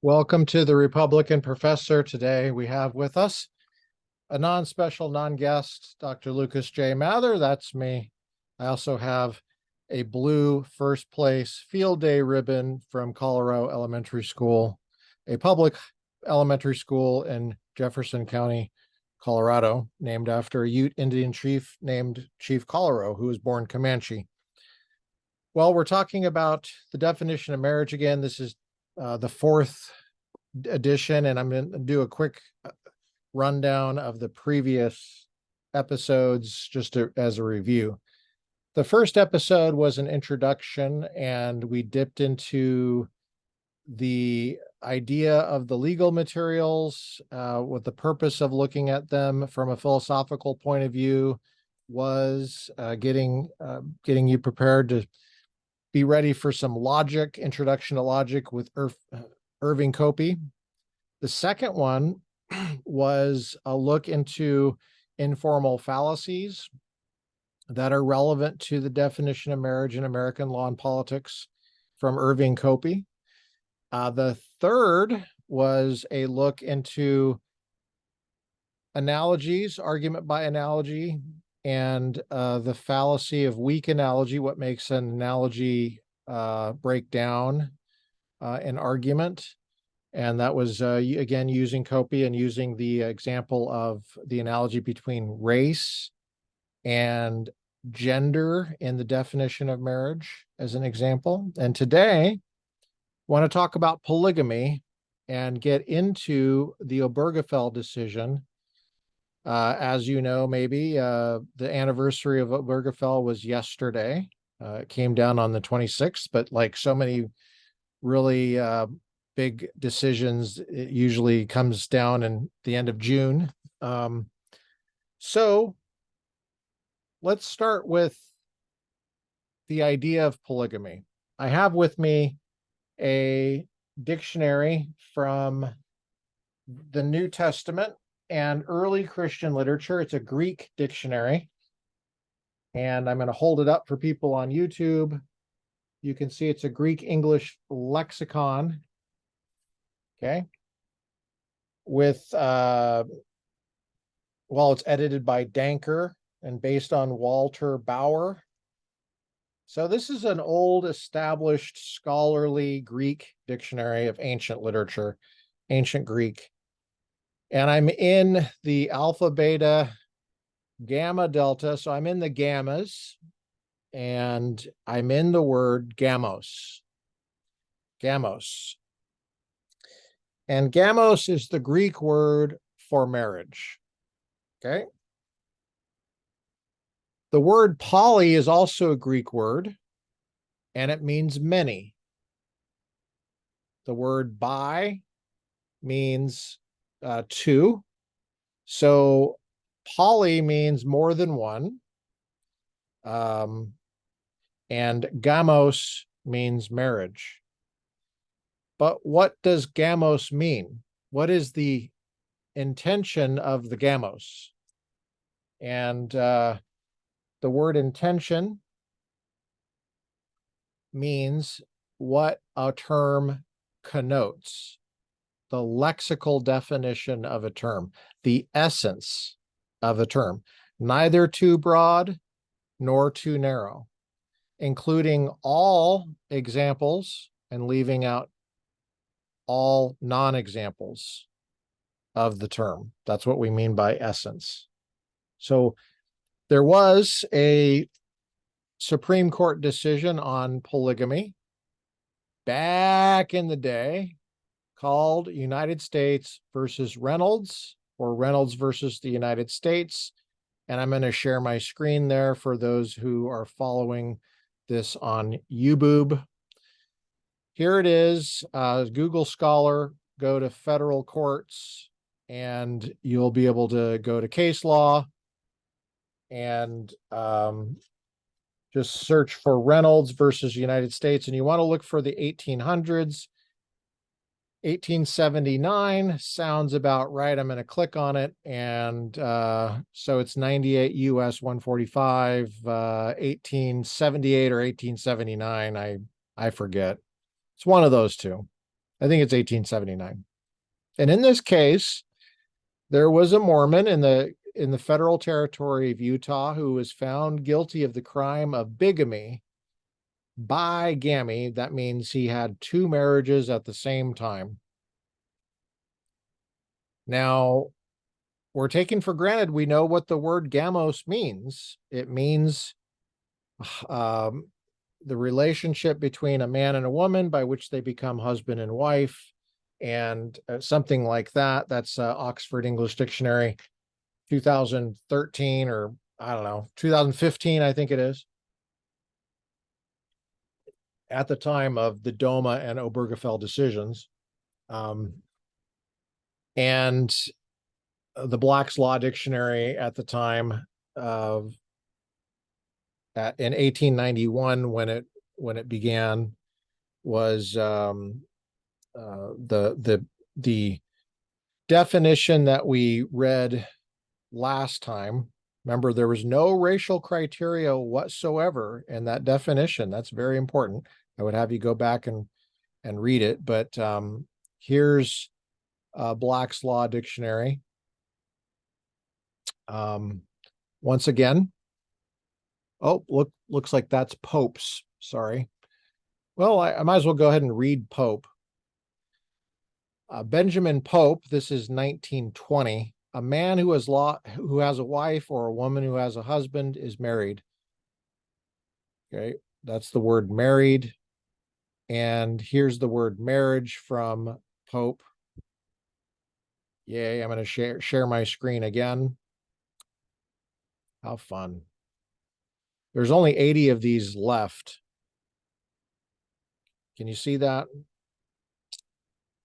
Welcome to the Republican Professor. Today we have with us a non-special, non-guest, Dr. Lucas J. Mather. That's me. I also have a blue first place field day ribbon from Colorado Elementary School, a public elementary school in Jefferson County, Colorado, named after a Ute Indian chief named Chief Colorado, who was born Comanche. Well, we're talking about the definition of marriage again. This is the fourth edition, and I'm going to do a quick rundown of the previous episodes as a review. The first episode was an introduction, and we dipped into the idea of the legal materials with the purpose of looking at them from a philosophical point of view was getting you prepared to be ready for some logic, introduction to logic with Irving Copey. The second one was a look into informal fallacies that are relevant to the definition of marriage in American law and politics from Irving Copey. The third was a look into analogies, argument by analogy, and the fallacy of weak analogy, what makes an analogy break down an argument. And that was, again, using Copey and using the example of the analogy between race and gender in the definition of marriage as an example. And today, I want to talk about polygamy and get into the Obergefell decision. As you know, maybe the anniversary of Obergefell was yesterday. It came down on the 26th, but like so many really big decisions, it usually comes down in the end of June. So let's start with the idea of polygamy. I have with me a dictionary from the New Testament and early Christian literature. It's a Greek dictionary, and I'm going to hold it up for people on YouTube. You can see it's a Greek English lexicon. Okay. With, it's edited by Danker and based on Walter Bauer. So this is an old established scholarly Greek dictionary of ancient literature, ancient Greek. And I'm in the alpha, beta, gamma, delta. So I'm in the gammas, and I'm in the word gamos. Gamos. And gamos is the Greek word for marriage. Okay. The word poly is also a Greek word, and it means many. The word bi means two. So poly means more than one. And gamos means marriage. But what does gamos mean? What is the intention of the gamos? And the word intention means what a term connotes, the lexical definition of a term, the essence of a term, neither too broad nor too narrow, including all examples and leaving out all non-examples of the term. That's what we mean by essence. So there was a Supreme Court decision on polygamy back in the day called United States versus Reynolds, or Reynolds versus the United States. And I'm going to share my screen there for those who are following this on YouTube. Here it is, Google Scholar, go to federal courts, and you'll be able to go to case law and just search for Reynolds versus United States. And you want to look for the 1800s. 1879 sounds about right. I'm going to click on it. And so it's 98 US 145, 1878 or 1879. I forget. It's one of those two. I think it's 1879. And in this case, there was a Mormon in the federal territory of Utah who was found guilty of the crime of bigamy. Bigamy, that means he had two marriages at the same time. Now, we're taking for granted we know what the word gamos means. It means the relationship between a man and a woman by which they become husband and wife, and something like that. That's Oxford English Dictionary, 2013, or I don't know, 2015, I think it is, at the time of the Doma and Obergefell decisions. And the Black's Law Dictionary at the time of in 1891, when it began, was the definition that we read last time. Remember, there was no racial criteria whatsoever in that definition. That's very important. I would have you go back and read it. But here's Black's Law Dictionary. Once again, oh, looks like that's Pope's. Sorry. Well, I might as well go ahead and read Pope. Benjamin Pope, this is 1920. A man who has a wife, or a woman who has a husband, is married. Okay, that's the word married. And here's the word marriage from Pope. Yay, I'm going to share my screen again. How fun. There's only 80 of these left. Can you see that?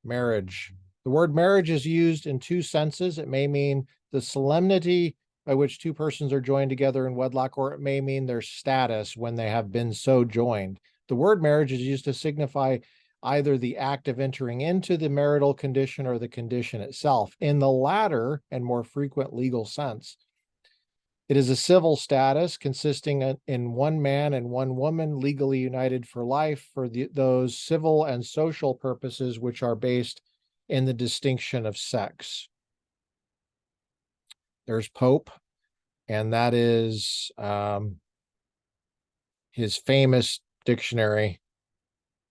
Marriage. The word marriage is used in two senses. It may mean the solemnity by which two persons are joined together in wedlock, or it may mean their status when they have been so joined. The word marriage is used to signify either the act of entering into the marital condition or the condition itself. In the latter and more frequent legal sense, it is a civil status consisting in one man and one woman legally united for life for those civil and social purposes which are based in the distinction of sex. There's Pope, and that is his famous dictionary,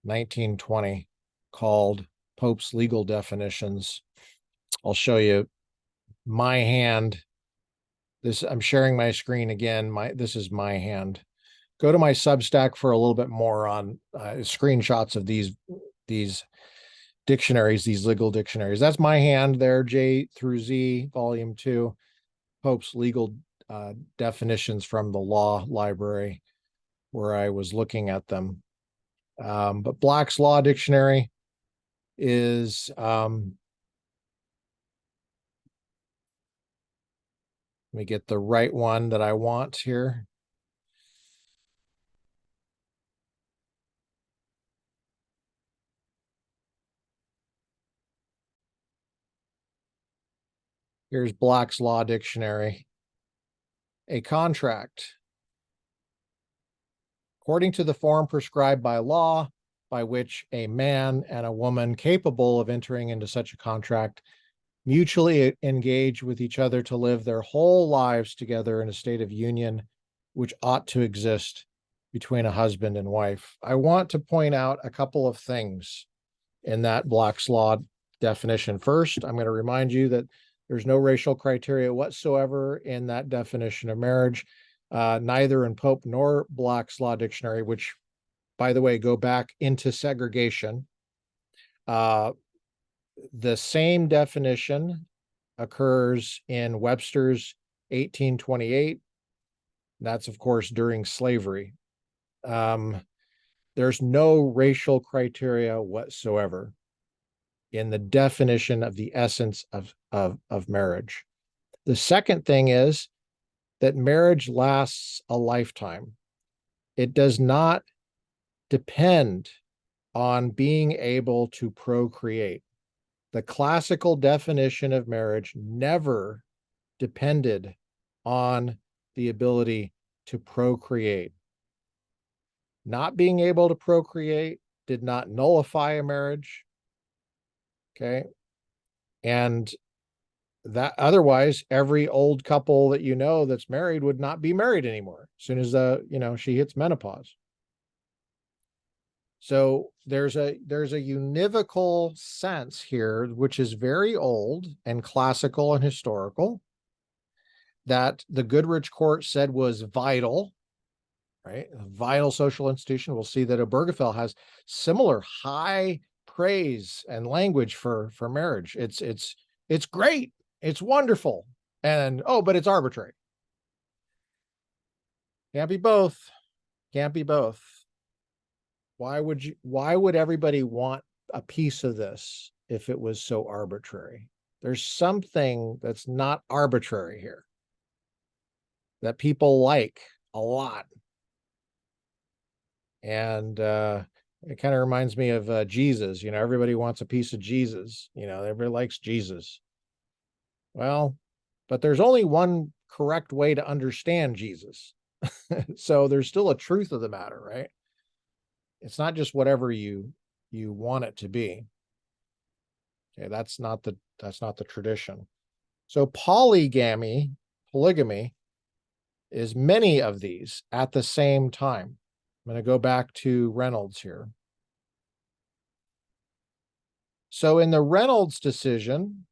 1920, called Pope's Legal Definitions. I'll show you my hand. I'm sharing my screen again. This is my hand. Go to my Substack for a little bit more on screenshots of these dictionaries, these legal dictionaries. That's my hand there, J through Z, Volume 2, Pope's Legal Definitions from the Law Library, where I was looking at them. But Black's Law Dictionary is let me get the right one that I want here. Here's Black's Law Dictionary. A contract. According to the form prescribed by law, by which a man and a woman capable of entering into such a contract mutually engage with each other to live their whole lives together in a state of union which ought to exist between a husband and wife. I want to point out a couple of things in that Black's Law definition. First, I'm going to remind you that there's no racial criteria whatsoever in that definition of marriage, neither in Pope nor Black's Law Dictionary, which, by the way, go back into segregation. The same definition occurs in Webster's 1828. That's, of course, during slavery. There's no racial criteria whatsoever in the definition of the essence of marriage. The second thing is that marriage lasts a lifetime. It does not depend on being able to procreate. The classical definition of marriage never depended on the ability to procreate. Not being able to procreate did not nullify a marriage. Okay. And that otherwise every old couple that you know that's married would not be married anymore as soon as she hits menopause. So there's a univocal sense here, which is very old and classical and historical, that the Goodrich court said was vital, right? A vital social institution. We'll see that Obergefell has similar high praise and language for marriage. It's great. It's wonderful. And but it's arbitrary. Can't be both. Can't be both. Why would everybody want a piece of this if it was so arbitrary? There's something that's not arbitrary here that people like a lot. And it kind of reminds me of Jesus. Everybody wants a piece of Jesus. Everybody likes Jesus. Well, but there's only one correct way to understand Jesus. So there's still a truth of the matter, right? It's not just whatever you want it to be. Okay, that's not the tradition. So polygamy is many of these at the same time. I'm going to go back to Reynolds here. So in the Reynolds decision,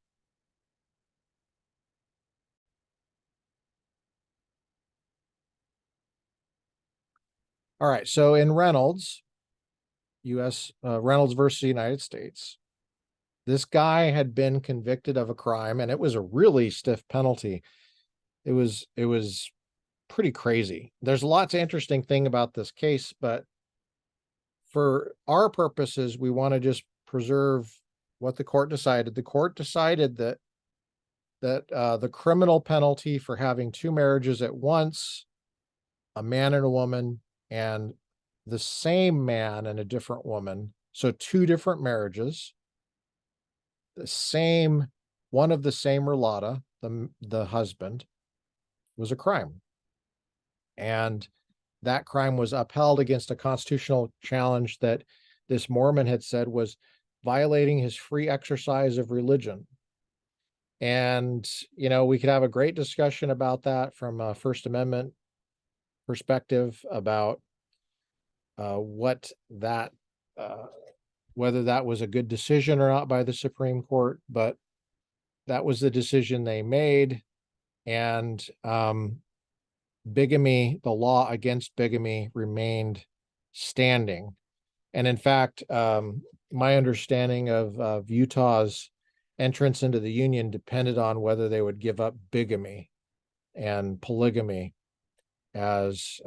all right, so in Reynolds, Reynolds versus the United States, this guy had been convicted of a crime, and it was a really stiff penalty. It was pretty crazy. There's lots of interesting thing about this case, but for our purposes, we want to just preserve what the court decided. The court decided that the criminal penalty for having two marriages at once, a man and a woman, and the same man and a different woman, so two different marriages, one of the same relata, the husband, was a crime. And that crime was upheld against a constitutional challenge that this Mormon had said was violating his free exercise of religion. And, we could have a great discussion about that from a First Amendment perspective about what that, whether that was a good decision or not by the Supreme Court, but that was the decision they made. And bigamy, the law against bigamy, remained standing. And in fact, my understanding of Utah's entrance into the Union depended on whether they would give up bigamy and polygamy as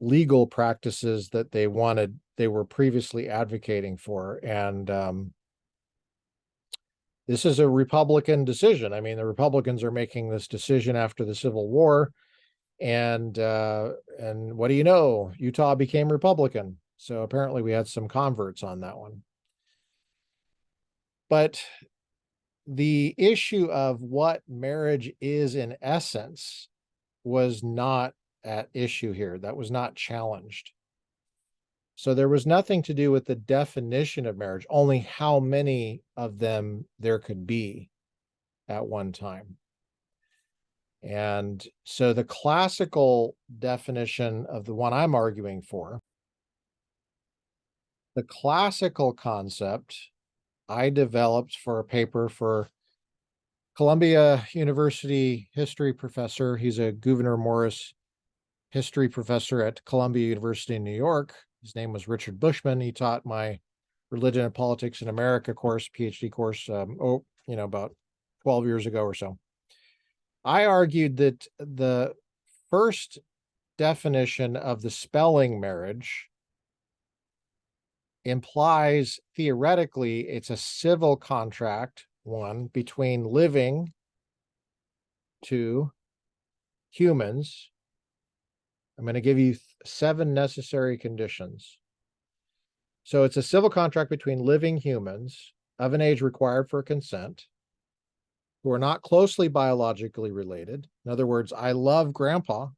legal practices that they were previously advocating for. And this is a Republican decision. I mean, the Republicans are making this decision after the Civil War. And what do you know? Utah became Republican. So apparently we had some converts on that one. But the issue of what marriage is in essence was not at issue here. That was not challenged. So there was nothing to do with the definition of marriage, only how many of them there could be at one time. And so the classical definition of the one I'm arguing for, the classical concept I developed for a paper for Columbia University history professor. He's a Gouverneur Morris history professor at Columbia University in New York. His name was Richard Bushman. He taught my Religion and Politics in America course, PhD course, about 12 years ago or so. I argued that the first definition of the spelling marriage implies theoretically it's a civil contract, one, between living two humans. I'm going to give you 7 necessary conditions. So it's a civil contract between living humans of an age required for consent, who are not closely biologically related. In other words, I love grandpa,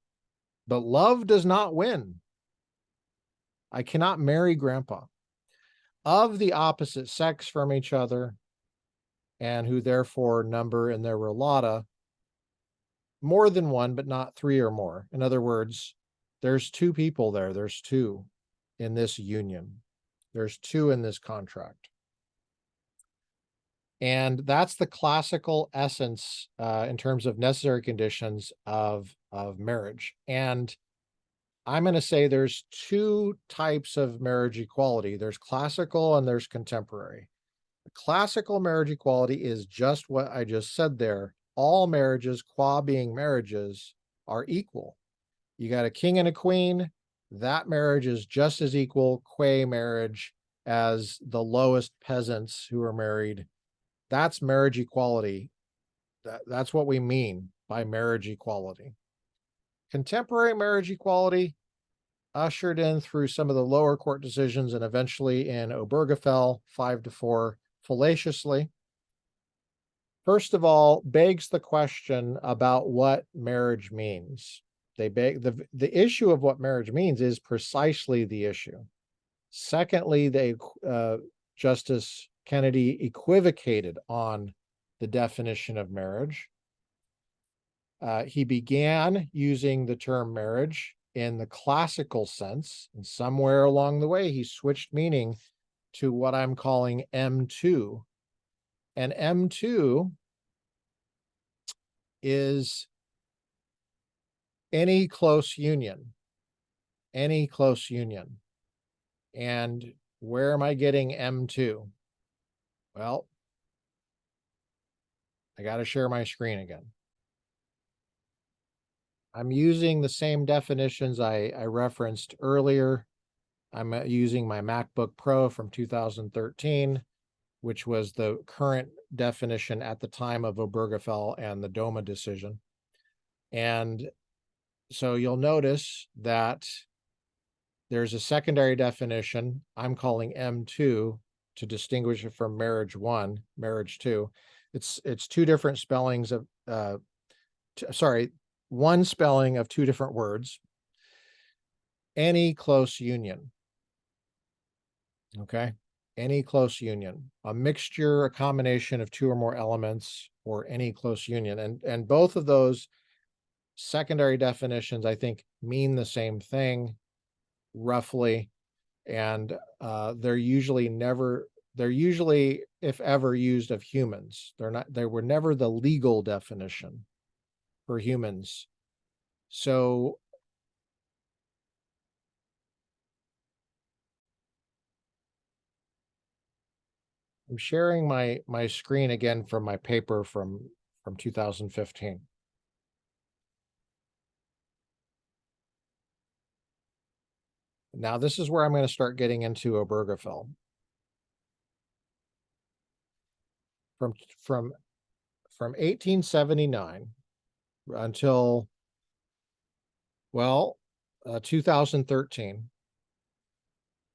but love does not win. I cannot marry grandpa. of the opposite sex from each other, and who therefore number in their relata more than one, but not three or more. In other words, there's two people there. There's two in this union. There's two in this contract. And that's the classical essence in terms of necessary conditions of marriage. And I'm going to say there's two types of marriage equality. There's classical and there's contemporary. Classical marriage equality is just what I just said there. All marriages, qua being marriages, are equal. You got a king and a queen. That marriage is just as equal, qua marriage, as the lowest peasants who are married. That's marriage equality. That's what we mean by marriage equality. Contemporary marriage equality, ushered in through some of the lower court decisions and eventually in Obergefell 5-4 fallaciously. First of all, begs the question about what marriage means. They beg the issue of what marriage means is precisely the issue. Secondly, Justice Kennedy equivocated on the definition of marriage. He began using the term marriage in the classical sense, and somewhere along the way, he switched meaning to what I'm calling M2. And M2 is any close union, any close union. And where am I getting M2? Well, I got to share my screen again. I'm using the same definitions I referenced earlier. I'm using my MacBook Pro from 2013, which was the current definition at the time of Obergefell and the DOMA decision. And so you'll notice that there's a secondary definition I'm calling M2 to distinguish it from marriage 1, marriage 2. It's two different spellings of, one spelling of two different words. Any close union. Okay. Any close union, a mixture, a combination of two or more elements, or any close union. And both of those secondary definitions, I think, mean the same thing roughly. And they're usually, if ever, used of humans. They were never the legal definition for humans. So I'm sharing my screen again from my paper from 2015. Now this is where I'm going to start getting into Obergefell. From 1879 until 2013,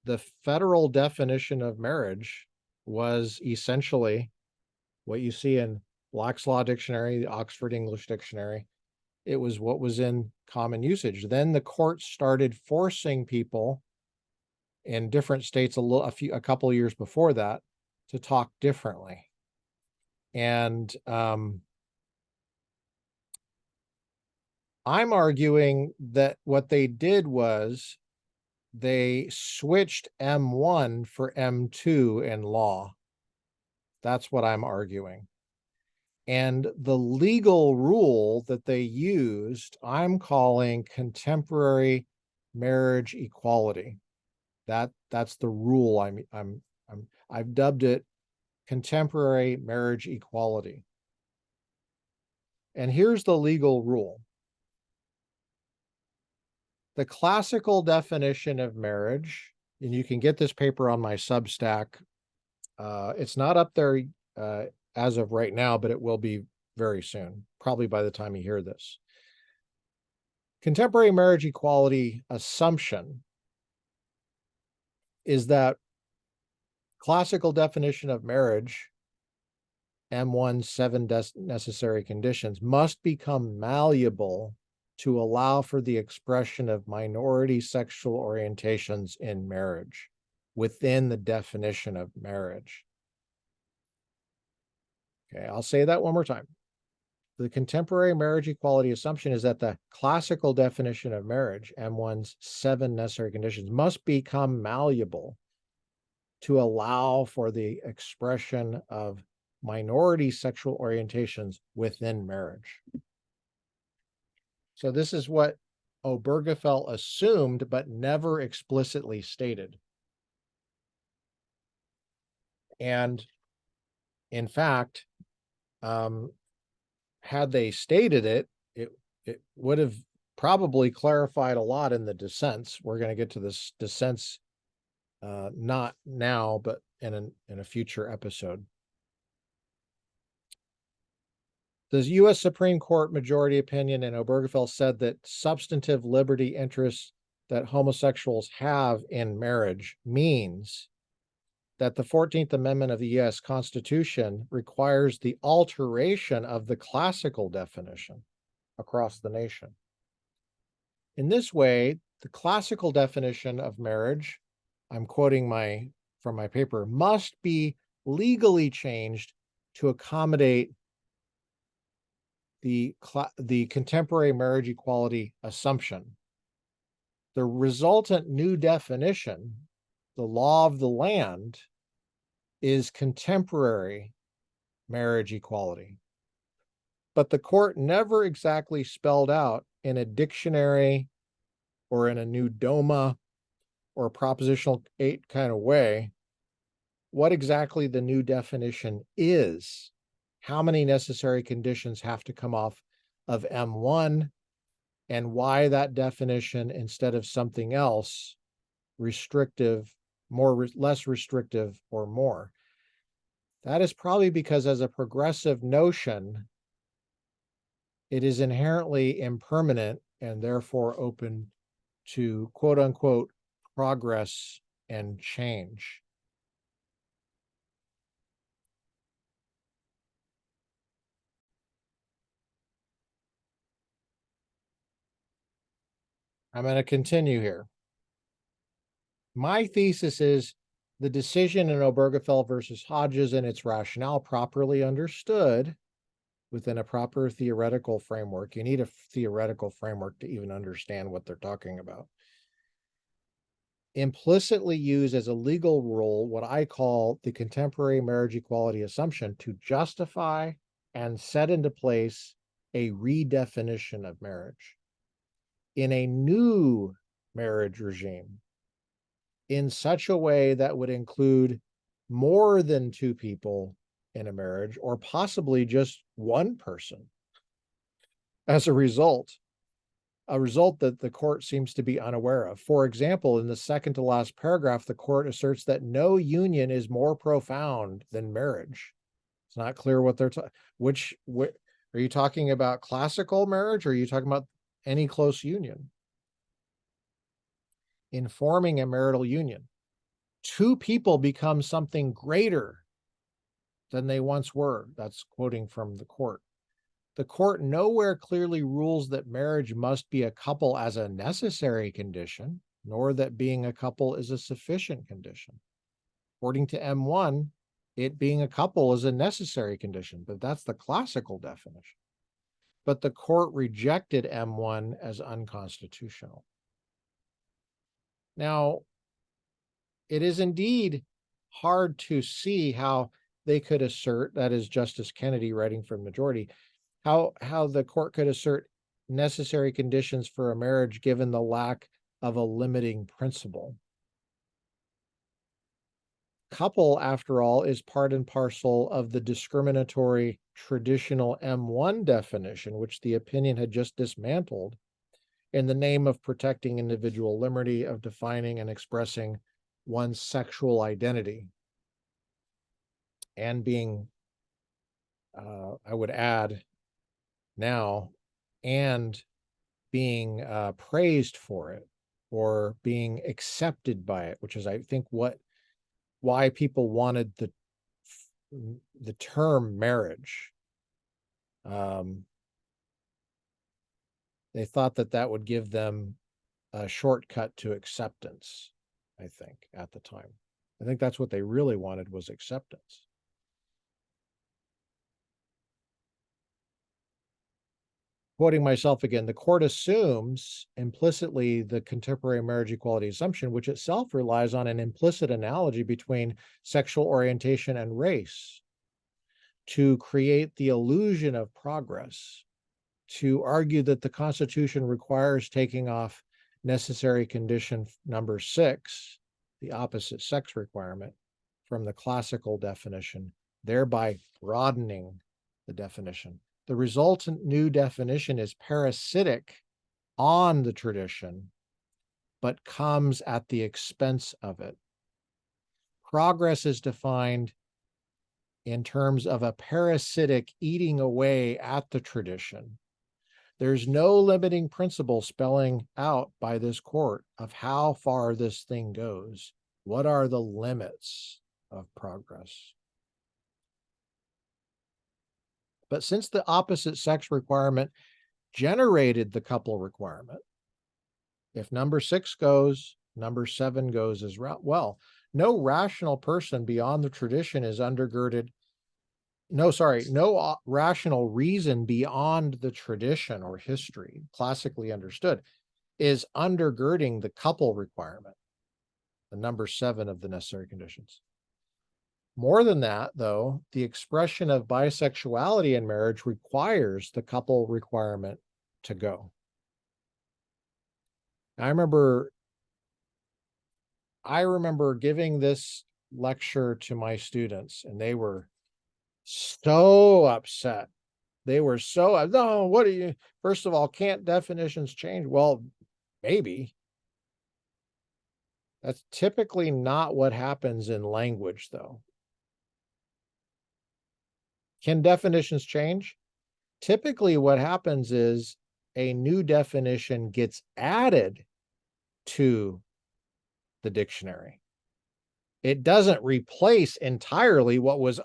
the federal definition of marriage was essentially what you see in Black's Law Dictionary, the Oxford English Dictionary. It was what was in common usage. Then the courts started forcing people in different states a couple of years before that to talk differently. And I'm arguing that what they did was they switched M1 for M2 in law. That's what I'm arguing. And the legal rule that they used, I'm calling contemporary marriage equality. That's the rule I've dubbed it contemporary marriage equality. And here's the legal rule. The classical definition of marriage, and you can get this paper on my Substack. It's not up there as of right now, but it will be very soon, probably by the time you hear this. Contemporary marriage equality assumption is that classical definition of marriage, M1, 7 necessary conditions, must become malleable to allow for the expression of minority sexual orientations in marriage. within the definition of marriage. Okay, I'll say that one more time. The contemporary marriage equality assumption is that the classical definition of marriage, M1's 7 necessary conditions, must become malleable to allow for the expression of minority sexual orientations within marriage. So this is what Obergefell assumed, but never explicitly stated. And in fact, had they stated it, it would have probably clarified a lot in the dissents. We're going to get to this dissents, not now, but in a future episode. The U.S. Supreme Court majority opinion in Obergefell said that substantive liberty interests that homosexuals have in marriage means that the 14th Amendment of the U.S. Constitution requires the alteration of the classical definition across the nation. In this way, the classical definition of marriage, I'm quoting from my paper, must be legally changed to accommodate the contemporary marriage equality assumption. The resultant new definition, the law of the land, is contemporary marriage equality. But the court never exactly spelled out in a dictionary or in a new DOMA or a Propositional 8 kind of way what exactly the new definition is. How many necessary conditions have to come off of M1, and why that definition instead of something else, restrictive, less restrictive, or more. That is probably because as a progressive notion, it is inherently impermanent and therefore open to quote unquote progress and change. I'm going to continue here. My thesis is the decision in Obergefell versus Hodges and its rationale properly understood within a proper theoretical framework. You need a theoretical framework to even understand what they're talking about. Implicitly use as a legal rule what I call the contemporary marriage equality assumption to justify and set into place a redefinition of marriage in a new marriage regime in such a way that would include more than two people in a marriage, or possibly just one person as a result that the court seems to be unaware of. For example, in the second to last paragraph, the court asserts that no union is more profound than marriage. It's not clear what they're talking. Which are you talking about? Classical marriage, or are you talking about any close union? In forming a marital union, two people become something greater than they once were. That's quoting from the court. The court nowhere clearly rules that marriage must be a couple as a necessary condition, nor that being a couple is a sufficient condition. According to M1, it being a couple is a necessary condition, but that's the classical definition. But the court rejected M1 as unconstitutional. Now, it is indeed hard to see how they could assert, that is Justice Kennedy writing for the majority, how the court could assert necessary conditions for a marriage given the lack of a limiting principle. Couple, after all, is part and parcel of the discriminatory traditional M1 definition, which the opinion had just dismantled, in the name of protecting individual liberty of defining and expressing one's sexual identity and being, I would add now, and being praised for it or being accepted by it, which is, I think, why people wanted the term marriage. They thought that would give them a shortcut to acceptance, I think, at the time. I think that's what they really wanted, was acceptance. Quoting myself again, the court assumes implicitly the contemporary marriage equality assumption, which itself relies on an implicit analogy between sexual orientation and race, to create the illusion of progress, to argue that the Constitution requires taking off necessary condition number 6, the opposite sex requirement, from the classical definition, thereby broadening the definition. The resultant new definition is parasitic on the tradition, but comes at the expense of it. Progress is defined in terms of a parasitic eating away at the tradition. There's no limiting principle spelling out by this court of how far this thing goes. What are the limits of progress? But since the opposite sex requirement generated the couple requirement, if number 6 goes, number 7 goes as well. No rational person beyond the tradition is undergirded. No rational reason beyond the tradition or history, classically understood, is undergirding the couple requirement, the number 7 of the necessary conditions. More than that, though, the expression of bisexuality in marriage requires the couple requirement to go. I remember giving this lecture to my students, and they were so upset. They were so, no, what are you, first of all, can't definitions change? Well, maybe. That's typically not what happens in language, though. Can definitions change? Typically what happens is a new definition gets added to the dictionary. It doesn't replace entirely what was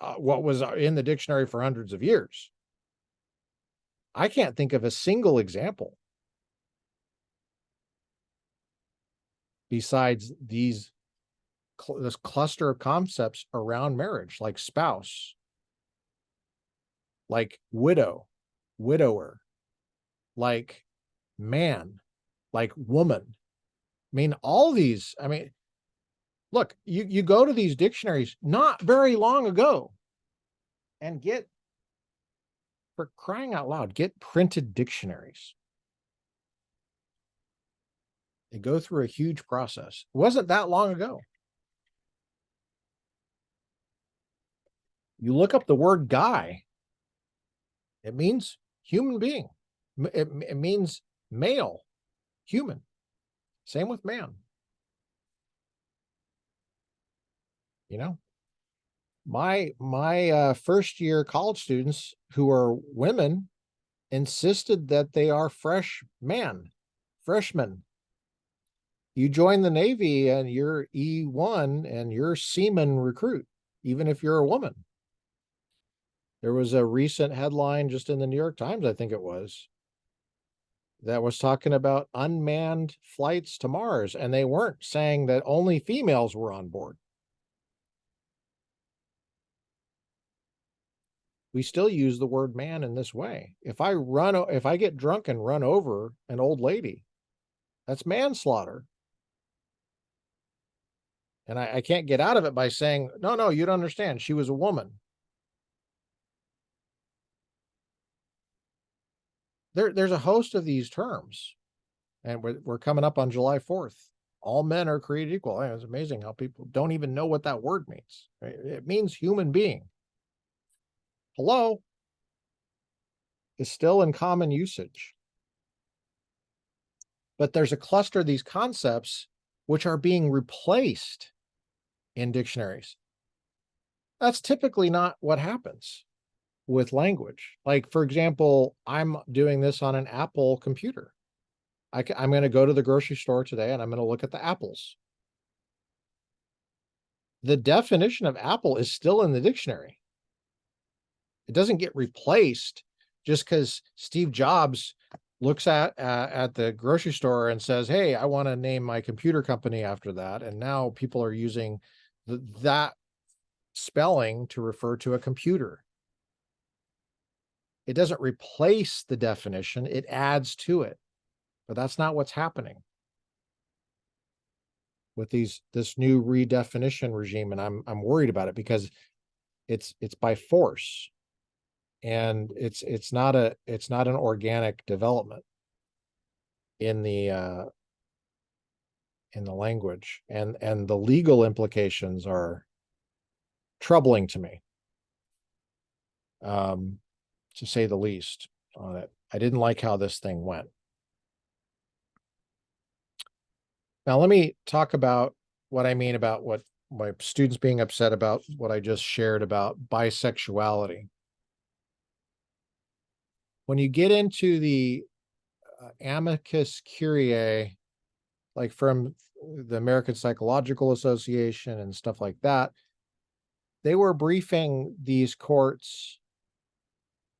in the dictionary for hundreds of years. I can't think of a single example besides this cluster of concepts around marriage, like spouse, like widow, widower, like man, like woman. I mean, all these, I mean, look, you go to these dictionaries not very long ago and get, for crying out loud, get printed dictionaries. They go through a huge process. It wasn't that long ago. You look up the word guy, it means human being. It means male, human. Same with man. You know, my first year college students who are women insisted that they are freshmen. You join the Navy and you're E1 and you're seaman recruit, even if you're a woman. There was a recent headline just in the New York Times, I think it was, that was talking about unmanned flights to Mars, and they weren't saying that only females were on board. We still use the word man in this way. If I get drunk and run over an old lady, that's manslaughter. And I can't get out of it by saying, no, you don't understand. She was a woman. There's a host of these terms, and we're coming up on July 4th. All men are created equal. It's amazing how people don't even know what that word means. Right? It means human being. Hello? Is still in common usage. But there's a cluster of these concepts which are being replaced in dictionaries. That's typically not what happens with language. Like, for example, I'm doing this on an Apple computer. I'm going to go to the grocery store today and I'm going to look at the apples. The definition of apple is still in the dictionary. It doesn't get replaced just because Steve Jobs looks at the grocery store and says, hey, I want to name my computer company after that. And now people are using that spelling to refer to a computer. It doesn't replace the definition, it adds to it. But that's not what's happening with this new redefinition regime, and I'm worried about it because it's by force, and it's not an organic development in the language, and the legal implications are troubling to me, to say the least, on it. I didn't like how this thing went. Now, let me talk about what I mean about what my students being upset about what I just shared about bisexuality. When you get into the amicus curiae, like from the American Psychological Association and stuff like that, they were briefing these courts.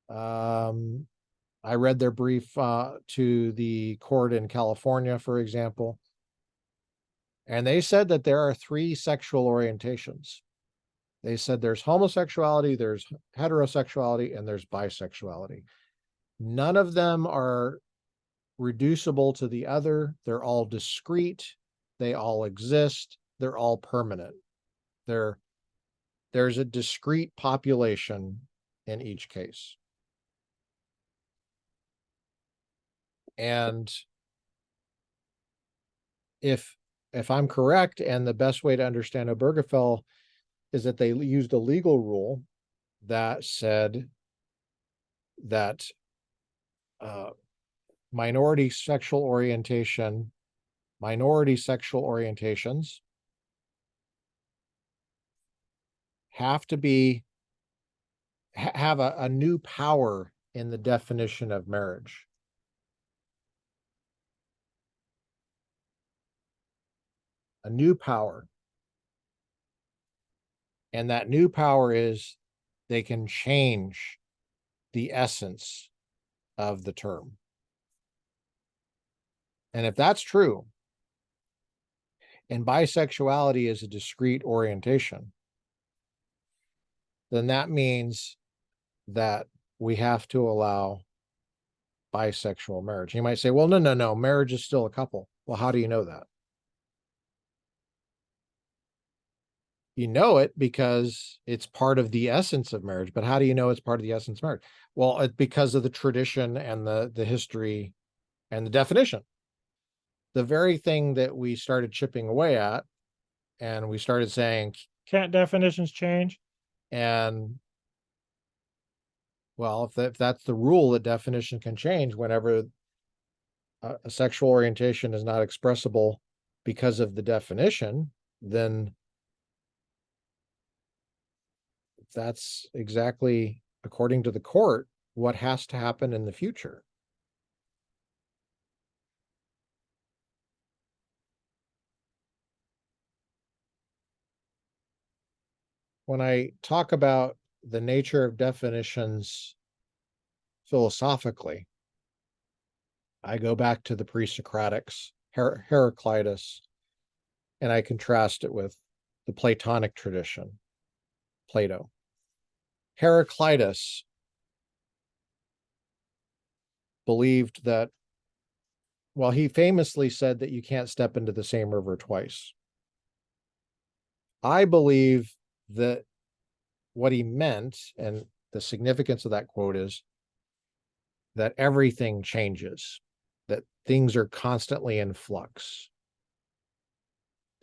I read their brief to the court in California, for example, and they said that there are 3 sexual orientations. They said there's homosexuality, there's heterosexuality, and there's bisexuality. None of them are reducible to the other. They're all discrete. They all exist. They're all permanent. There's a discrete population in each case. And if I'm correct, and the best way to understand Obergefell is that they used a legal rule that said that minority sexual orientations have to have a new power in the definition of marriage. A new power. And that new power is they can change the essence of the term. And if that's true, and bisexuality is a discrete orientation, then that means that we have to allow bisexual marriage. You might say, well, no, marriage is still a couple. Well, how do you know that? You know it because it's part of the essence of marriage. But how do you know it's part of the essence of marriage? Well, because of the tradition and the history and the definition. The very thing that we started chipping away at, and we started saying, can't definitions change? And well, if that's the rule, that definition can change whenever a sexual orientation is not expressible because of the definition, then that's exactly, according to the court, what has to happen in the future. When I talk about the nature of definitions philosophically, I go back to the pre-Socratics, Heraclitus, and I contrast it with the Platonic tradition, Plato. Heraclitus believed that, well, he famously said that you can't step into the same river twice. I believe that what he meant, and the significance of that quote, is that everything changes, that things are constantly in flux.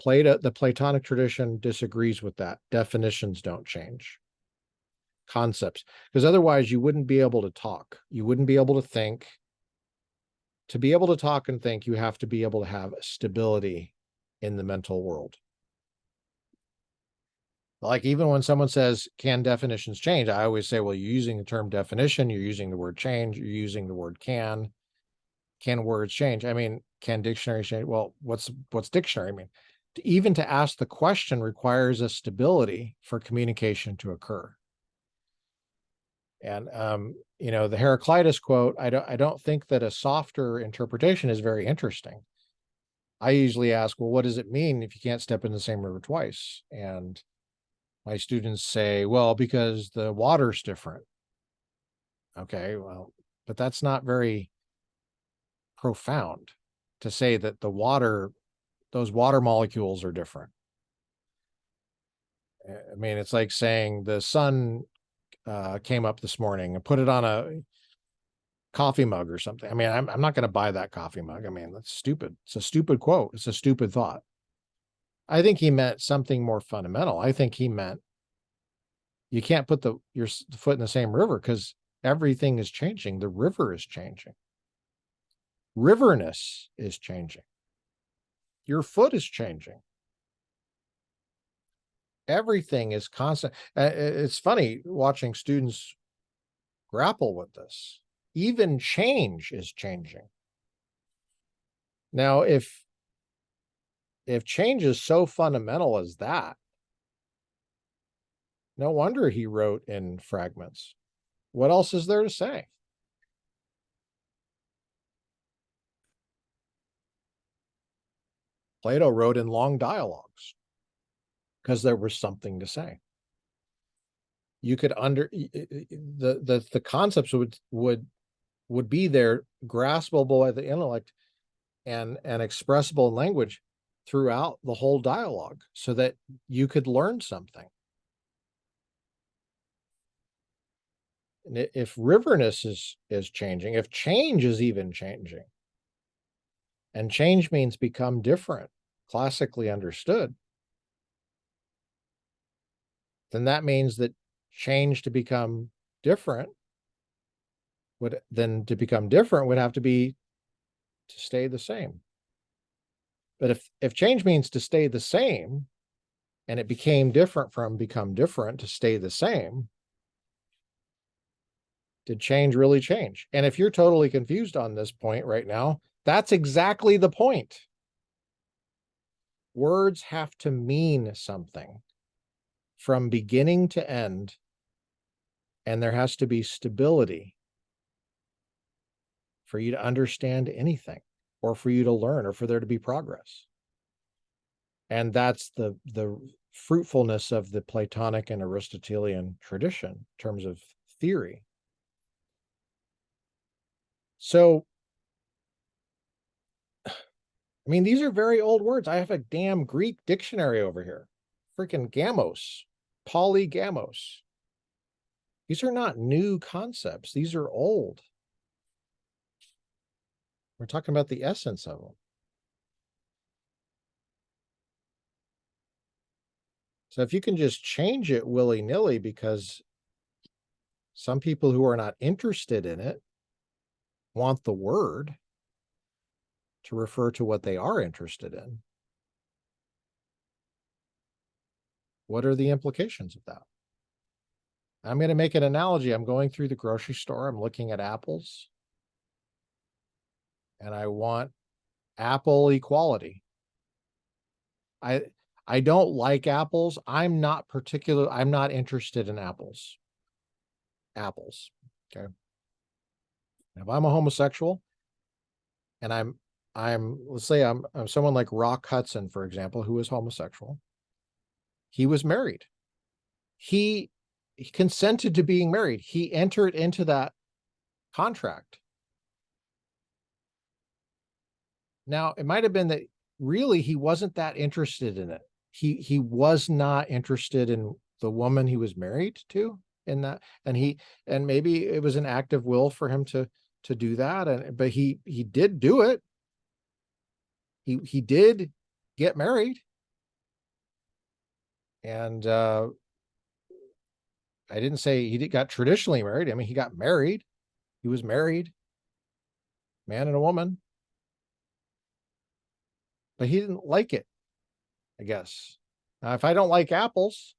Plato, the Platonic tradition, disagrees with that. Definitions don't change. Concepts, because otherwise you wouldn't be able to talk. You wouldn't be able to think. To be able to talk and think, you have to be able to have stability in the mental world. Like, even when someone says, can definitions change? I always say, well, you're using the term definition, you're using the word change, you're using the word can. Can words change? I mean, can dictionaries change? Well, what's dictionary? I mean, even to ask the question requires a stability for communication to occur. And the Heraclitus quote, I don't think that a softer interpretation is very interesting. I usually ask, well, what does it mean if you can't step in the same river twice? And my students say, well, because the water's different. Okay, well, but that's not very profound to say that those water molecules are different. I mean, it's like saying the sun came up this morning and put it on a coffee mug or something. I mean, I'm not going to buy that coffee mug. I mean, that's stupid. It's a stupid quote. It's a stupid thought. I think he meant something more fundamental. I think he meant you can't put your foot in the same river because everything is changing. The river is changing. Riverness is changing. Your foot is changing. Everything is constant. It's funny watching students grapple with this. Even change is changing. Now, if change is so fundamental as that, no wonder he wrote in fragments. What else is there to say? Plato wrote in long dialogues because there was something to say. You could the concepts would be there, graspable by the intellect and expressible in language throughout the whole dialogue so that you could learn something. And if riverness is changing, if change is even changing, and change means become different, classically understood, then that means that change to become different would have to be to stay the same. But if change means to stay the same, and it became different from become different to stay the same, did change really change? And if you're totally confused on this point right now, that's exactly the point. Words have to mean something from beginning to end, and there has to be stability for you to understand anything, or for you to learn, or for there to be progress. And that's the fruitfulness of the Platonic and Aristotelian tradition in terms of theory. So, I mean, these are very old words. I have a damn Greek dictionary over here. Freaking gamos, polygamos. These are not new concepts. These are old. We're talking about the essence of them. So if you can just change it willy-nilly because some people who are not interested in it want the word to refer to what they are interested in, what are the implications of that? I'm going to make an analogy. I'm going through the grocery store. I'm looking at apples. And I want apple equality. I don't like apples. I'm not interested in apples. Okay. If I'm a homosexual and let's say I'm someone like Rock Hudson, for example, who is homosexual. He was married. He consented to being married. He entered into that contract. Now, it might have been that really he wasn't that interested in it. He was not interested in the woman he was married to in that, and maybe it was an act of will for him to do that, but he did do it. He did get married, and I didn't say he got traditionally married. I mean, he got married. He was married, man and a woman. But he didn't like it, I guess. Now, if I don't like apples,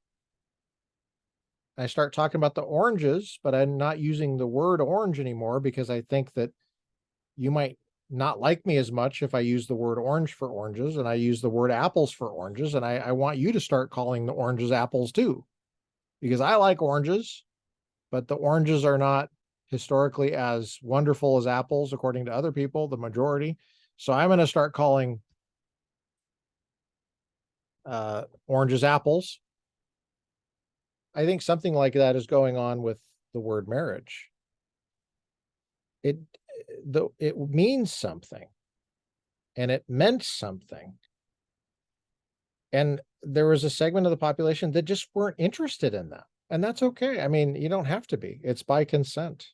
I start talking about the oranges, but I'm not using the word orange anymore because I think that you might not like me as much if I use the word orange for oranges, and I use the word apples for oranges, and I want you to start calling the oranges apples too, because I like oranges, but the oranges are not historically as wonderful as apples, according to other people, the majority. So I'm going to start calling oranges, apples. I think something like that is going on with the word marriage. It means something, and it meant something. And there was a segment of the population that just weren't interested in that. And that's okay. I mean, you don't have to be. It's by consent.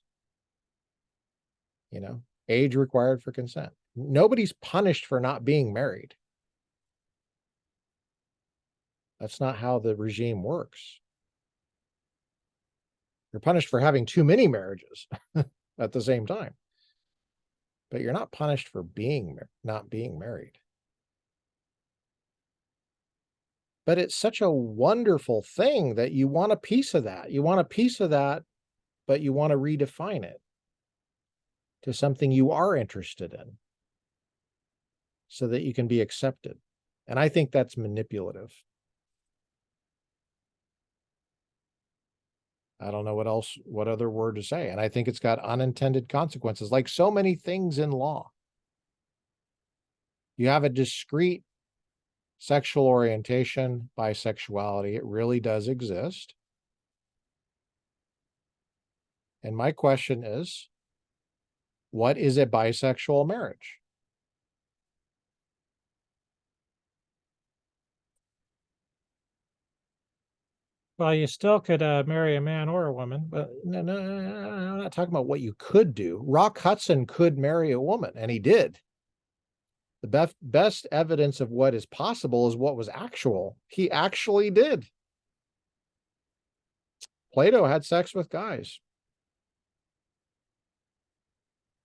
Age required for consent. Nobody's punished for not being married. That's not how the regime works. You're punished for having too many marriages at the same time. But you're not punished for not being married. But it's such a wonderful thing that you want a piece of that. You want a piece of that, but you want to redefine it to something you are interested in so that you can be accepted. And I think that's manipulative. I don't know what other word to say. And I think it's got unintended consequences, like so many things in law. You have a discrete sexual orientation, bisexuality. It really does exist. And my question is, what is a bisexual marriage? Well, you still could marry a man or a woman, but No, I'm not talking about what you could do. Rock Hudson could marry a woman, and he did. The best evidence of what is possible is what was actual. He actually did. Plato had sex with guys.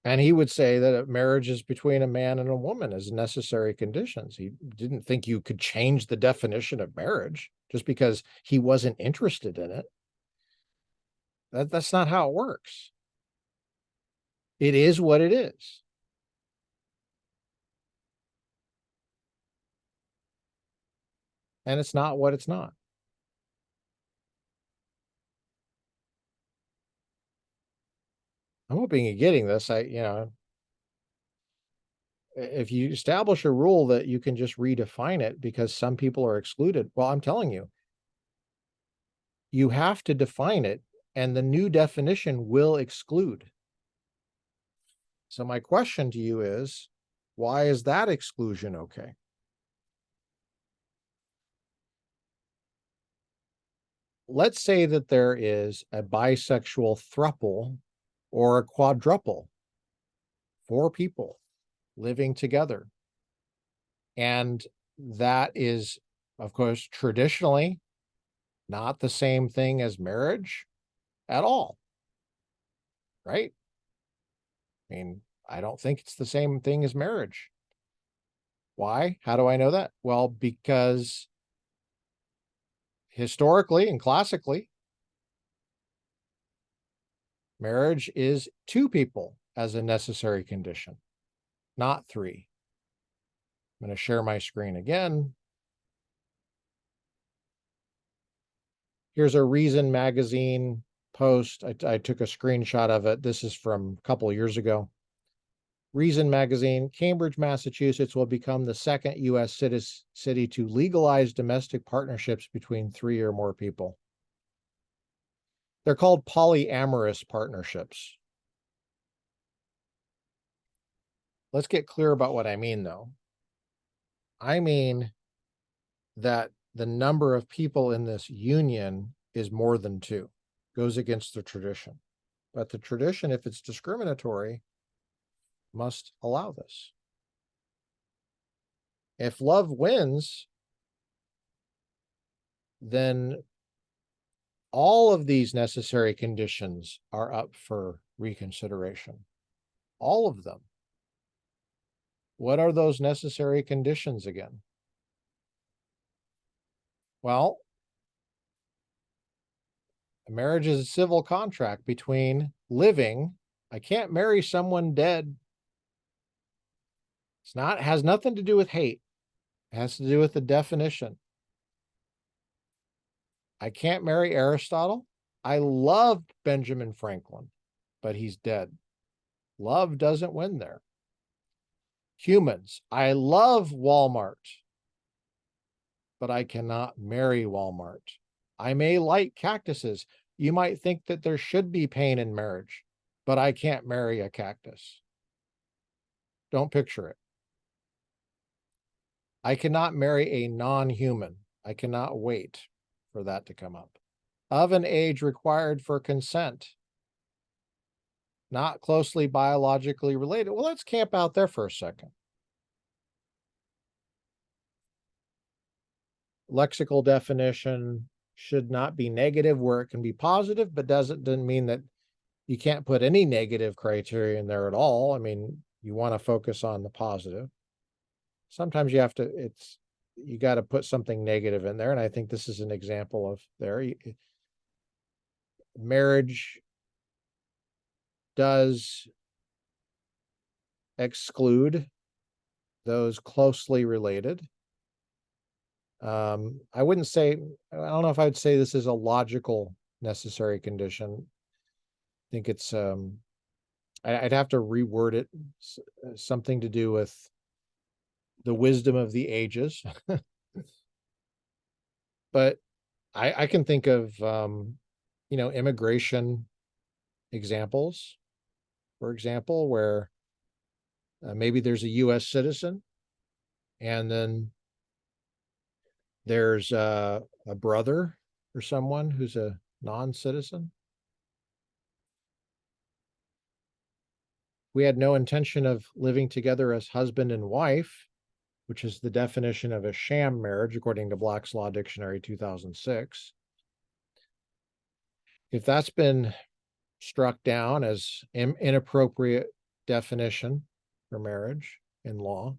And he would say that a marriage is between a man and a woman as necessary conditions. He didn't think you could change the definition of marriage just because he wasn't interested in it. That's not how it works. It is what it is. And it's not what it's not. I'm hoping you're getting this. If you establish a rule that you can just redefine it because some people are excluded, well, I'm telling you, you have to define it, and the new definition will exclude. So my question to you is, why is that exclusion okay? Let's say that there is a bisexual throuple or a quadruple, 4 people living together. And that is, of course, traditionally not the same thing as marriage at all, right? I mean, I don't think it's the same thing as marriage. Why? How do I know that? Well, because historically and classically, marriage is 2 people as a necessary condition, not 3. I'm going to share my screen again. Here's a Reason magazine post. I took a screenshot of it. This is from a couple of years ago. Reason magazine, Cambridge, Massachusetts will become the second U.S. city to legalize domestic partnerships between 3 or more people. They're called polyamorous partnerships. Let's get clear about what I mean, though. I mean that the number of people in this union is more than 2. Goes against the tradition. But the tradition, if it's discriminatory, must allow this. If love wins, then all of these necessary conditions are up for reconsideration. All of them. What are those necessary conditions again? Well, a marriage is a civil contract between living. I can't marry someone dead. Has nothing to do with hate. It has to do with the definition. I can't marry Aristotle. I love Benjamin Franklin, but he's dead. Love doesn't win there. Humans. I love Walmart, but I cannot marry Walmart. I may like cactuses. You might think that there should be pain in marriage, but I can't marry a cactus. Don't picture it. I cannot marry a non-human. I cannot wait for that to come up. Of an age required for consent. Not closely biologically related. Well, let's camp out there for a second. Lexical definition should not be negative where it can be positive, but doesn't mean that you can't put any negative criteria in there at all. I mean, you want to focus on the positive. Sometimes you have to, you got to put something negative in there. And I think this is an example of there. Marriage does exclude those closely related. I wouldn't say, I don't know if I'd say this is a logical necessary condition. I think it's, I'd have to reword it, something to do with the wisdom of the ages. But I can think of, immigration examples, for example, where maybe there's a US citizen and then there's a brother or someone who's a non-citizen. We had no intention of living together as husband and wife, which is the definition of a sham marriage according to Black's Law Dictionary 2006. If that's been struck down as inappropriate definition for marriage in law,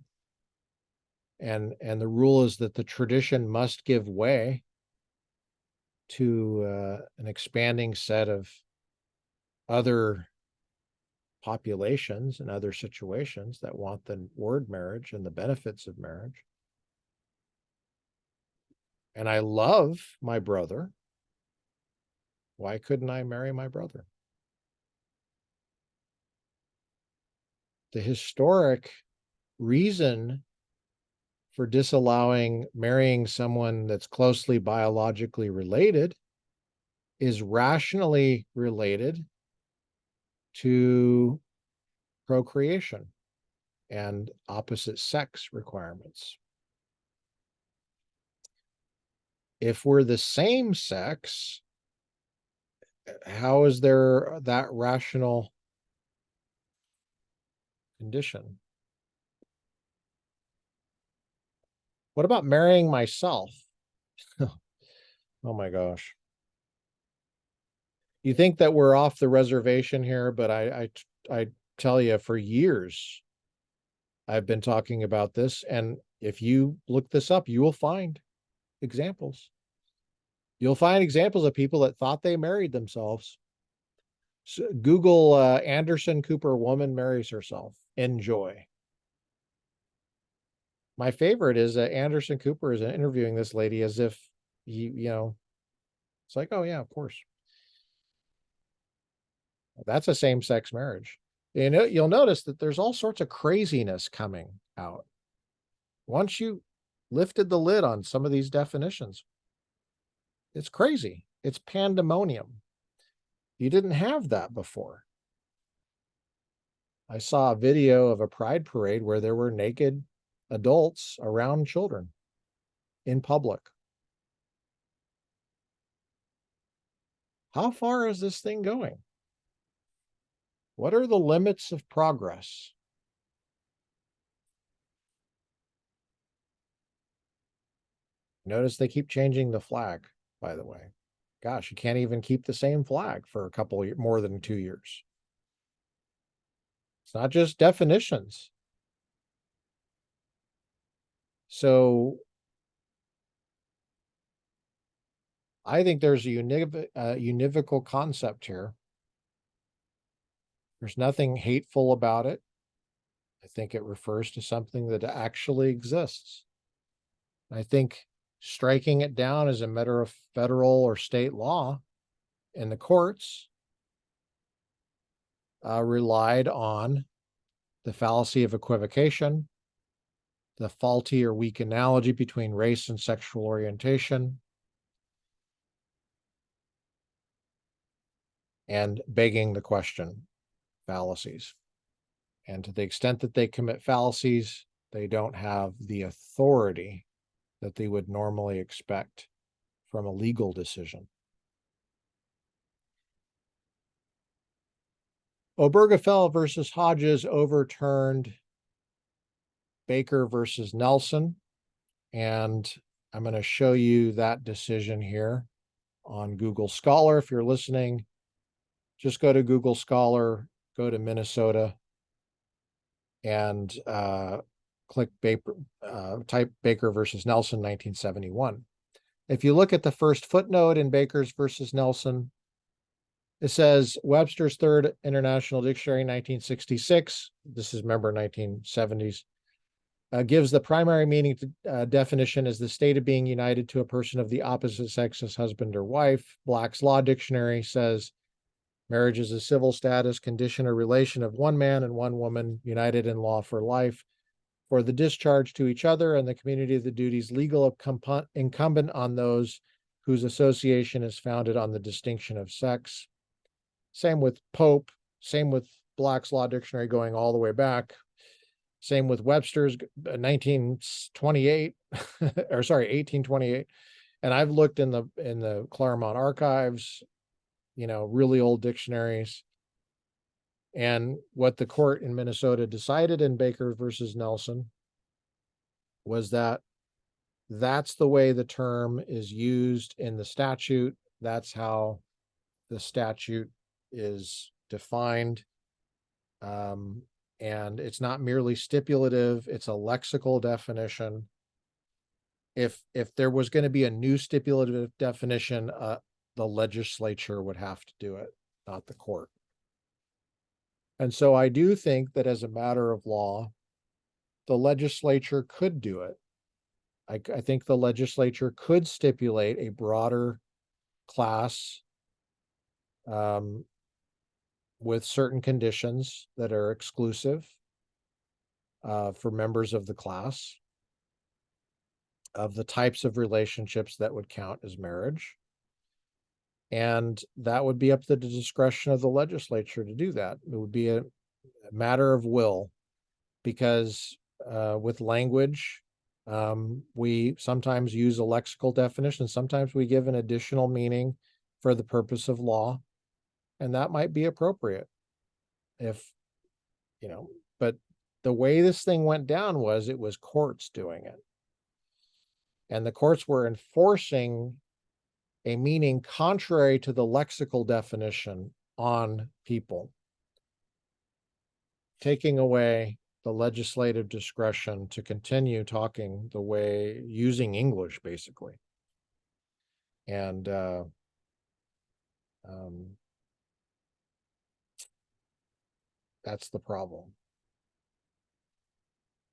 and the rule is that the tradition must give way to an expanding set of other populations and other situations that want the word marriage and the benefits of marriage. And I love my brother. Why couldn't I marry my brother? The historic reason for disallowing marrying someone that's closely biologically related is rationally related to procreation and opposite sex requirements. If we're the same sex, how is there that rational condition? What about marrying myself? Oh my gosh. You think that we're off the reservation here, but I tell you, for years, I've been talking about this. And if you look this up, you will find examples. You'll find examples of people that thought they married themselves. So Google Anderson Cooper woman marries herself. Enjoy. My favorite is Anderson Cooper is interviewing this lady as if it's like, oh yeah, of course. That's a same-sex marriage. You'll notice that there's all sorts of craziness coming out. Once you lifted the lid on some of these definitions, it's crazy. It's pandemonium. You didn't have that before. I saw a video of a pride parade where there were naked adults around children in public. How far is this thing going? What are the limits of progress? Notice they keep changing the flag, by the way. Gosh, you can't even keep the same flag for a couple more than 2 years. It's not just definitions. So I think there's a univocal concept here. There's nothing hateful about it. I think it refers to something that actually exists. I think striking it down as a matter of federal or state law in the courts relied on the fallacy of equivocation the faulty or weak analogy between race and sexual orientation, and begging the question, fallacies. And to the extent that they commit fallacies, they don't have the authority that they would normally expect from a legal decision. Obergefell versus Hodges overturned Baker versus Nelson, and I'm going to show you that decision here on Google Scholar. If you're listening, just go to Google Scholar, go to Minnesota, and click Baker, type Baker versus Nelson 1971. If you look at the first footnote in Baker's versus Nelson, it says Webster's Third International Dictionary 1966, this is remember 1970s, gives the primary meaning to definition as the state of being united to a person of the opposite sex as husband or wife. Black's Law Dictionary says marriage is a civil status, condition, or relation of one man and one woman united in law for life, for the discharge to each other and the community of the duties legal incumbent on those whose association is founded on the distinction of sex. Same with Pope, same with Black's Law Dictionary going all the way back. Same with Webster's 1928, or sorry, 1828. And I've looked in the Claremont archives, really old dictionaries. And what the court in Minnesota decided in Baker versus Nelson was that that's the way the term is used in the statute. That's how the statute is defined. And it's not merely stipulative, it's a lexical definition. If there was going to be a new stipulative definition, the legislature would have to do it, not the court. And so I do think that as a matter of law, the legislature could do it. I think the legislature could stipulate a broader class with certain conditions that are exclusive for members of the class, of the types of relationships that would count as marriage. And that would be up to the discretion of the legislature to do that. It would be a matter of will, because with language, we sometimes use a lexical definition. Sometimes we give an additional meaning for the purpose of law, and that might be appropriate. But the way this thing went down was it was courts doing it. And the courts were enforcing a meaning contrary to the lexical definition on people, taking away the legislative discretion to continue talking the way, using English, basically. And that's the problem.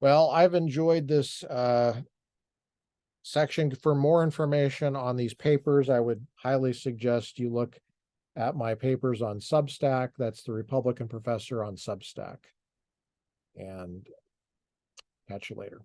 Well, I've enjoyed this section. For more information on these papers, I would highly suggest you look at my papers on Substack. That's the Republican Professor on Substack. And catch you later.